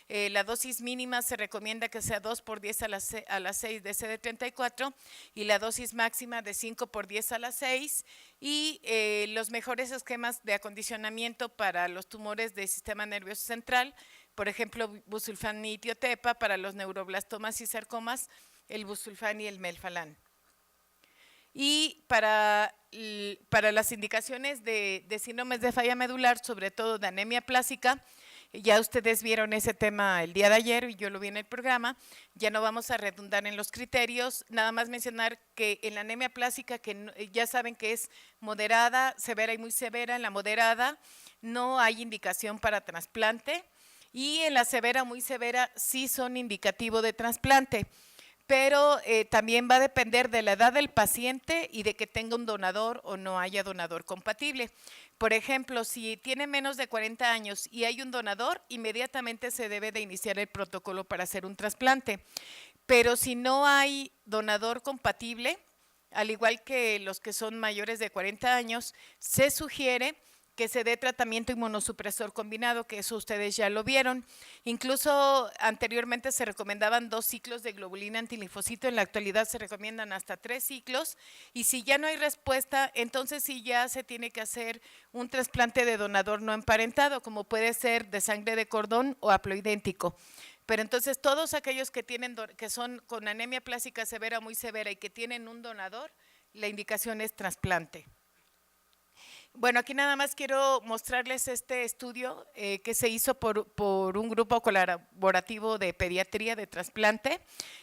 La dosis mínima se recomienda que sea 2 por 10 a las 6 de CD34 y la dosis máxima de 5 por 10 a las 6. Y los mejores esquemas de acondicionamiento para los tumores del sistema nervioso central, por ejemplo, busulfán y tiotepa; para los neuroblastomas y sarcomas, el busulfán y el melfalán. Y para las indicaciones de síndromes de falla medular, sobre todo de anemia plástica, ya ustedes vieron ese tema el día de ayer y yo lo vi en el programa, ya no vamos a redundar en los criterios, nada más mencionar que en la anemia plástica, que ya saben que es moderada, severa y muy severa, en la moderada no hay indicación para trasplante, y en la severa, muy severa, sí son indicativo de trasplante. Pero también va a depender de la edad del paciente y de que tenga un donador o no haya donador compatible. Por ejemplo, si tiene menos de 40 años y hay un donador, inmediatamente se debe de iniciar el protocolo para hacer un trasplante. Pero si no hay donador compatible, al igual que los que son mayores de 40 años, se sugiere que se dé tratamiento inmunosupresor combinado, que eso ustedes ya lo vieron. Incluso anteriormente se recomendaban 2 ciclos de globulina antilinfocito, en la actualidad se recomiendan hasta 3 ciclos, y si ya no hay respuesta, entonces sí ya se tiene que hacer un trasplante de donador no emparentado, como puede ser de sangre de cordón o haploidéntico. Pero entonces todos aquellos que son con anemia plástica severa, muy severa, y que tienen un donador, la indicación es trasplante. Bueno, aquí nada más quiero mostrarles este estudio que se hizo por un grupo colaborativo de pediatría de trasplante,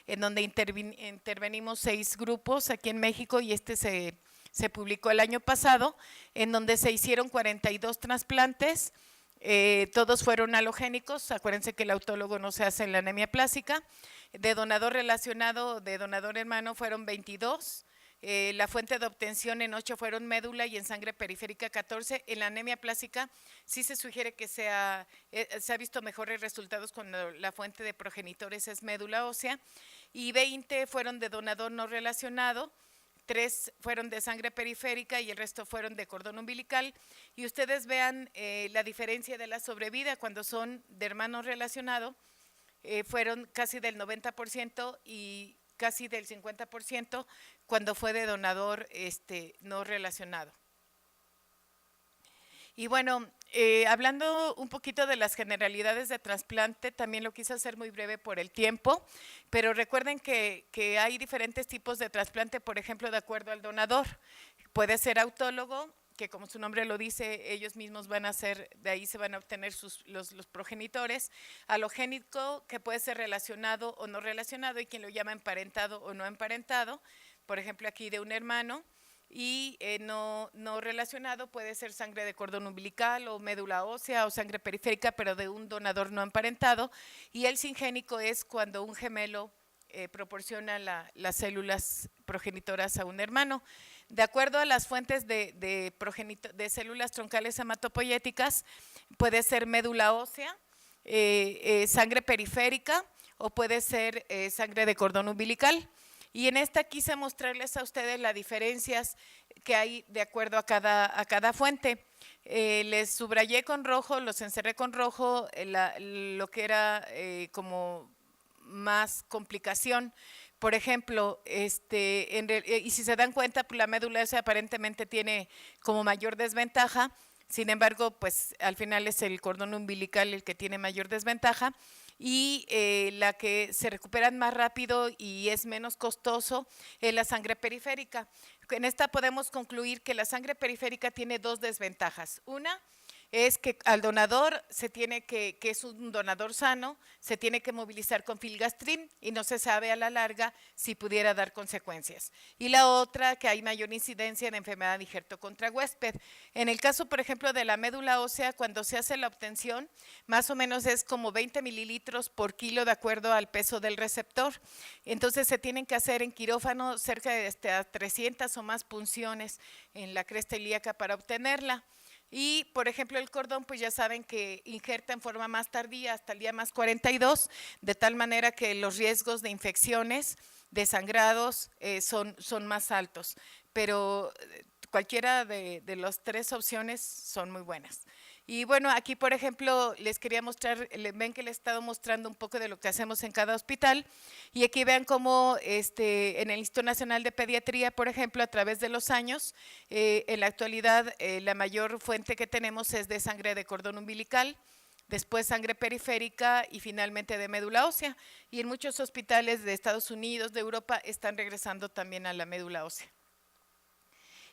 en donde intervenimos 6 grupos aquí en México, y se publicó el año pasado, en donde se hicieron 42 trasplantes. Todos fueron halogénicos, acuérdense que el autólogo no se hace en la anemia plástica. De donador relacionado, de donador hermano, fueron 22. La fuente de obtención en 8 fueron médula y en sangre periférica 14. En la anemia plástica sí se sugiere que se ha visto mejores resultados cuando la fuente de progenitores es médula ósea, y 20 fueron de donador no relacionado, 3 fueron de sangre periférica y el resto fueron de cordón umbilical. Y ustedes vean la diferencia de la sobrevida cuando son de hermano relacionado, fueron casi del 90% y casi del 50% cuando fue de donador no relacionado. Y bueno, hablando un poquito de las generalidades de trasplante, también lo quise hacer muy breve por el tiempo, pero recuerden que hay diferentes tipos de trasplante, por ejemplo, de acuerdo al donador. Puede ser autólogo, que como su nombre lo dice, ellos mismos van a hacer, de ahí se van a obtener los progenitores. Halogénico, que puede ser relacionado o no relacionado, y quien lo llama emparentado o no emparentado, por ejemplo aquí de un hermano. Y no relacionado puede ser sangre de cordón umbilical o médula ósea o sangre periférica, pero de un donador no emparentado. Y el singénico es cuando un gemelo proporciona las células progenitoras a un hermano. De acuerdo a las fuentes de células troncales hematopoyéticas, puede ser médula ósea, sangre periférica, o puede ser sangre de cordón umbilical. Y en esta quise mostrarles a ustedes las diferencias que hay de acuerdo a cada fuente. Les subrayé con rojo, los encerré con rojo, lo que era como más complicación. Por ejemplo, y si se dan cuenta, pues la médula ósea aparentemente tiene como mayor desventaja. Sin embargo, pues al final es el cordón umbilical el que tiene mayor desventaja, y la que se recuperan más rápido y es menos costoso es la sangre periférica. En esta podemos concluir que la sangre periférica tiene 2 desventajas. Una es que al donador que es un donador sano, se tiene que movilizar con filgastrin y no se sabe a la larga si pudiera dar consecuencias. Y la otra, que hay mayor incidencia de enfermedad de injerto contra huésped. En el caso, por ejemplo, de la médula ósea, cuando se hace la obtención, más o menos es como 20 mililitros por kilo de acuerdo al peso del receptor. Entonces se tienen que hacer en quirófano cerca de 300 o más punciones en la cresta ilíaca para obtenerla. Y, por ejemplo, el cordón, pues ya saben que injerta en forma más tardía, hasta el día más 42, de tal manera que los riesgos de infecciones, de sangrados, son más altos. Pero cualquiera de las 3 opciones son muy buenas. Y bueno, aquí por ejemplo les quería mostrar, ven que les he estado mostrando un poco de lo que hacemos en cada hospital y aquí vean cómo en el Instituto Nacional de Pediatría, por ejemplo, a través de los años, en la actualidad la mayor fuente que tenemos es de sangre de cordón umbilical, después sangre periférica y finalmente de médula ósea. Y en muchos hospitales de Estados Unidos, de Europa, están regresando también a la médula ósea.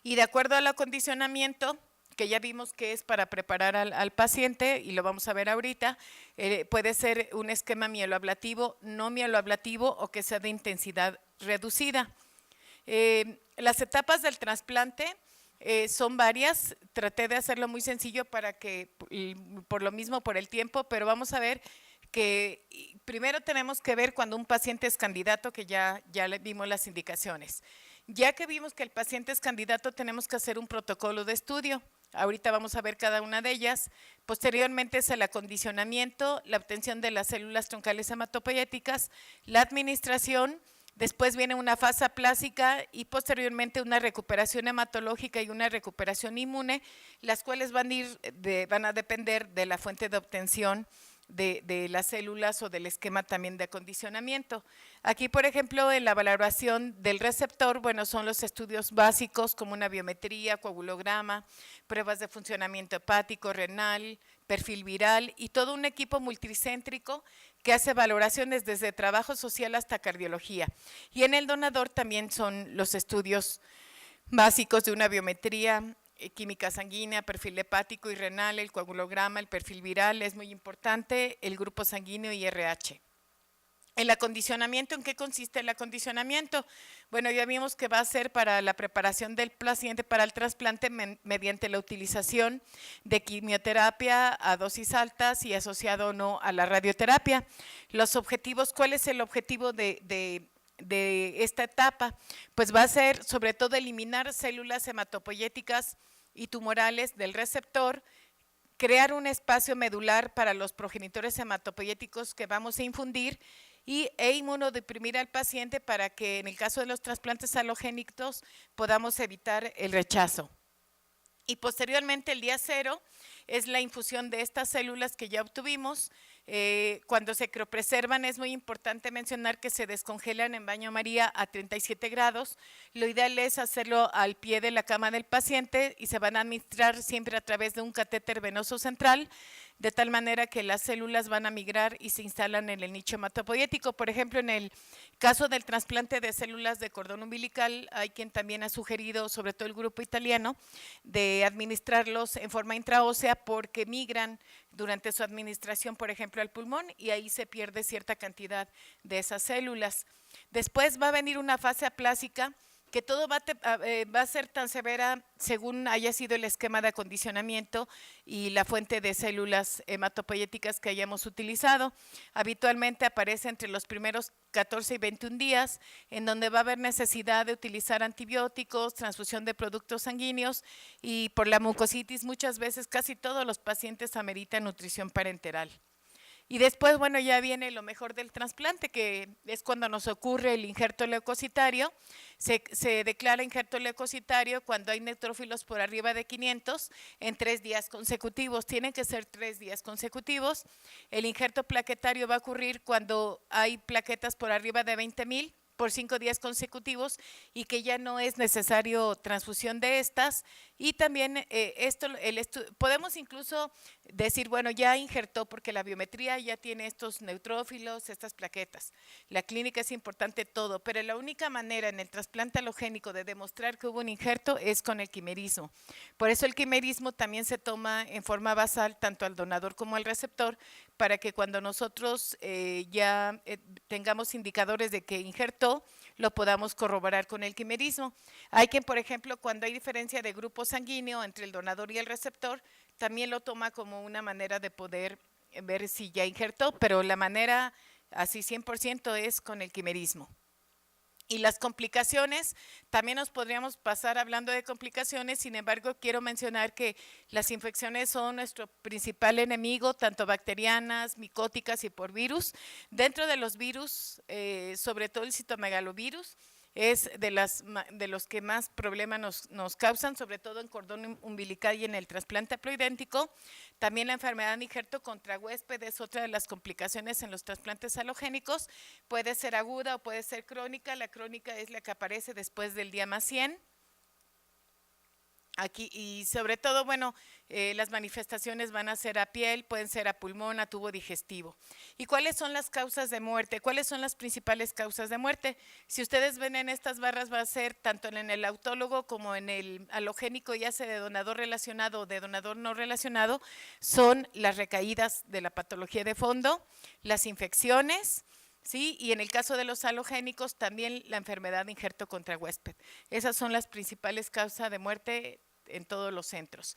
Y de acuerdo al acondicionamiento, que ya vimos que es para preparar al paciente, y lo vamos a ver ahorita, puede ser un esquema mieloablativo, no mieloablativo o que sea de intensidad reducida. Las etapas del trasplante son varias, traté de hacerlo muy sencillo para que, por lo mismo, por el tiempo, pero vamos a ver que primero tenemos que ver cuando un paciente es candidato, que ya le vimos las indicaciones. Ya que vimos que el paciente es candidato, tenemos que hacer un protocolo de estudio. Ahorita vamos a ver cada una de ellas. Posteriormente es el acondicionamiento, la obtención de las células troncales hematopoyéticas, la administración, después viene una fase aplásica y posteriormente una recuperación hematológica y una recuperación inmune, las cuales van a depender de la fuente de obtención de las células o del esquema también de acondicionamiento. Aquí, por ejemplo, en la valoración del receptor, bueno, son los estudios básicos como una biometría, coagulograma, pruebas de funcionamiento hepático, renal, perfil viral y todo un equipo multicéntrico que hace valoraciones desde trabajo social hasta cardiología. Y en el donador también son los estudios básicos de una biometría, química sanguínea, perfil hepático y renal, el coagulograma, el perfil viral, es muy importante, el grupo sanguíneo y RH. ¿El acondicionamiento? ¿En qué consiste el acondicionamiento? Bueno, ya vimos que va a ser para la preparación del paciente para el trasplante mediante la utilización de quimioterapia a dosis altas y asociado o no a la radioterapia. Los objetivos, ¿cuál es el objetivo de esta etapa? Pues va a ser sobre todo eliminar células hematopoyéticas y tumorales del receptor, crear un espacio medular para los progenitores hematopoyéticos que vamos a infundir e inmunodeprimir al paciente para que en el caso de los trasplantes alogénicos podamos evitar el rechazo. Y posteriormente el día 0 es la infusión de estas células que ya obtuvimos. Cuando se criopreservan es muy importante mencionar que se descongelan en baño María a 37 grados. Lo ideal es hacerlo al pie de la cama del paciente y se van a administrar siempre a través de un catéter venoso central, de tal manera que las células van a migrar y se instalan en el nicho hematopoyético. Por ejemplo, en el caso del trasplante de células de cordón umbilical, hay quien también ha sugerido, sobre todo el grupo italiano, de administrarlos en forma intraósea porque migran durante su administración, por ejemplo, al pulmón y ahí se pierde cierta cantidad de esas células. Después va a venir una fase aplásica que todo va a ser tan severa según haya sido el esquema de acondicionamiento y la fuente de células hematopoyéticas que hayamos utilizado. Habitualmente aparece entre los primeros 14 y 21 días, en donde va a haber necesidad de utilizar antibióticos, transfusión de productos sanguíneos y por la mucositis muchas veces casi todos los pacientes ameritan nutrición parenteral. Y después, bueno, ya viene lo mejor del trasplante, que es cuando nos ocurre el injerto leucocitario. Se declara injerto leucocitario cuando hay neutrófilos por arriba de 500 en 3 días consecutivos. Tienen que ser 3 días consecutivos. El injerto plaquetario va a ocurrir cuando hay plaquetas por arriba de 20,000 por 5 días consecutivos y que ya no es necesario transfusión de estas. Y también podemos incluso decir, bueno, ya injertó porque la biometría ya tiene estos neutrófilos, estas plaquetas. La clínica es importante todo, pero la única manera en el trasplante alogénico de demostrar que hubo un injerto es con el quimerismo. Por eso el quimerismo también se toma en forma basal tanto al donador como al receptor, para que cuando nosotros tengamos indicadores de que injertó, lo podamos corroborar con el quimerismo. Hay quien, por ejemplo, cuando hay diferencia de grupo sanguíneo entre el donador y el receptor, también lo toma como una manera de poder ver si ya injertó, pero la manera así 100% es con el quimerismo. Y las complicaciones, también nos podríamos pasar hablando de complicaciones, sin embargo, quiero mencionar que las infecciones son nuestro principal enemigo, tanto bacterianas, micóticas y por virus. Dentro de los virus, sobre todo el citomegalovirus, es de los que más problemas nos causan, sobre todo en cordón umbilical y en el trasplante haploidéntico. También la enfermedad de injerto contra huésped es otra de las complicaciones en los trasplantes halogénicos. Puede ser aguda o puede ser crónica. La crónica es la que aparece después del día más 100. Aquí, y sobre todo, bueno, las manifestaciones van a ser a piel, pueden ser a pulmón, a tubo digestivo. ¿Y cuáles son las causas de muerte? ¿Cuáles son las principales causas de muerte? Si ustedes ven en estas barras, va a ser tanto en el autólogo como en el halogénico, ya sea de donador relacionado o de donador no relacionado, son las recaídas de la patología de fondo, las infecciones, ¿sí? Y en el caso de los halogénicos, también la enfermedad de injerto contra huésped. Esas son las principales causas de muerte en todos los centros.